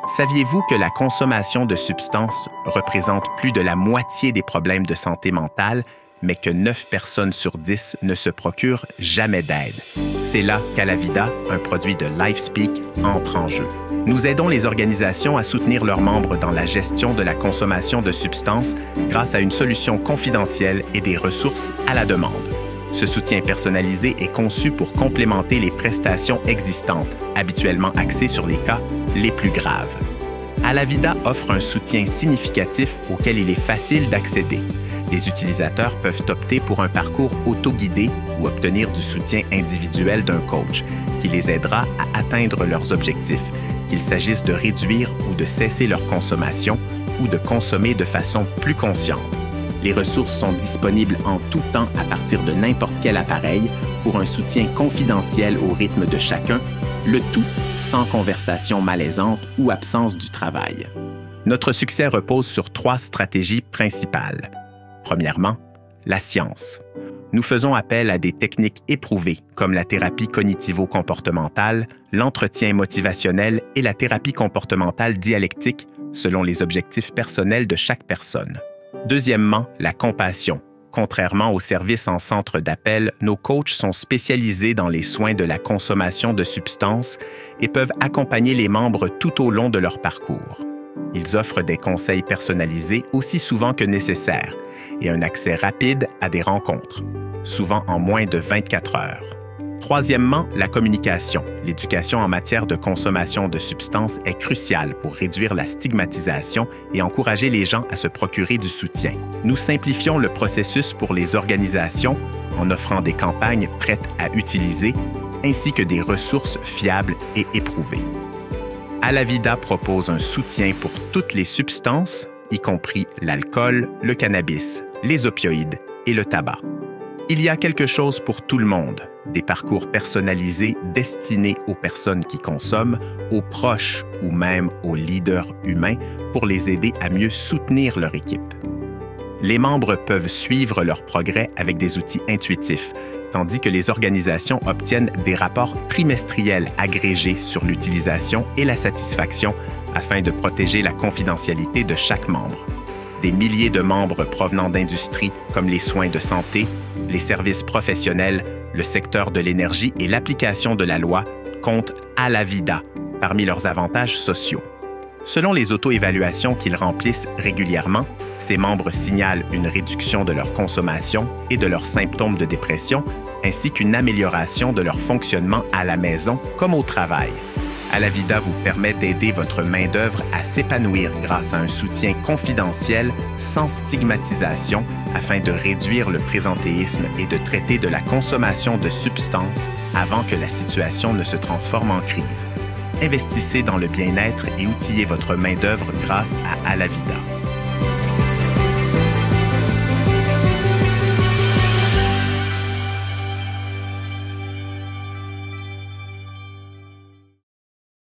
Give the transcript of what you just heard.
Saviez-vous que la consommation de substances représente plus de la moitié des problèmes de santé mentale, mais que 9 personnes sur 10 ne se procurent jamais d'aide? C'est là qu'Alavida, un produit de LifeSpeak, entre en jeu. Nous aidons les organisations à soutenir leurs membres dans la gestion de la consommation de substances grâce à une solution confidentielle et des ressources à la demande. Ce soutien personnalisé est conçu pour complémenter les prestations existantes, habituellement axées sur les cas les plus graves. Alavida offre un soutien significatif auquel il est facile d'accéder. Les utilisateurs peuvent opter pour un parcours autoguidé ou obtenir du soutien individuel d'un coach qui les aidera à atteindre leurs objectifs, qu'il s'agisse de réduire ou de cesser leur consommation ou de consommer de façon plus consciente. Les ressources sont disponibles en tout temps à partir de n'importe quel appareil pour un soutien confidentiel au rythme de chacun, le tout sans conversation malaisante ou absence du travail. Notre succès repose sur 3 stratégies principales. Premièrement, la science. Nous faisons appel à des techniques éprouvées comme la thérapie cognitivo-comportementale, l'entretien motivationnel et la thérapie comportementale dialectique selon les objectifs personnels de chaque personne. Deuxièmement, la compassion. Contrairement aux services en centre d'appel, nos coachs sont spécialisés dans les soins de la consommation de substances et peuvent accompagner les membres tout au long de leur parcours. Ils offrent des conseils personnalisés aussi souvent que nécessaire et un accès rapide à des rencontres, souvent en moins de 24 heures. Troisièmement, la communication. L'éducation en matière de consommation de substances est cruciale pour réduire la stigmatisation et encourager les gens à se procurer du soutien. Nous simplifions le processus pour les organisations en offrant des campagnes prêtes à utiliser ainsi que des ressources fiables et éprouvées. Alavida propose un soutien pour toutes les substances, y compris l'alcool, le cannabis, les opioïdes et le tabac. Il y a quelque chose pour tout le monde, des parcours personnalisés destinés aux personnes qui consomment, aux proches ou même aux leaders humains pour les aider à mieux soutenir leur équipe. Les membres peuvent suivre leur progrès avec des outils intuitifs, tandis que les organisations obtiennent des rapports trimestriels agrégés sur l'utilisation et la satisfaction afin de protéger la confidentialité de chaque membre. Des milliers de membres provenant d'industries comme les soins de santé, les services professionnels, le secteur de l'énergie et l'application de la loi comptent Alavida parmi leurs avantages sociaux. Selon les auto-évaluations qu'ils remplissent régulièrement, ces membres signalent une réduction de leur consommation et de leurs symptômes de dépression, ainsi qu'une amélioration de leur fonctionnement à la maison comme au travail. Alavida vous permet d'aider votre main-d'œuvre à s'épanouir grâce à un soutien confidentiel sans stigmatisation afin de réduire le présentéisme et de traiter de la consommation de substances avant que la situation ne se transforme en crise. Investissez dans le bien-être et outillez votre main-d'œuvre grâce à Alavida.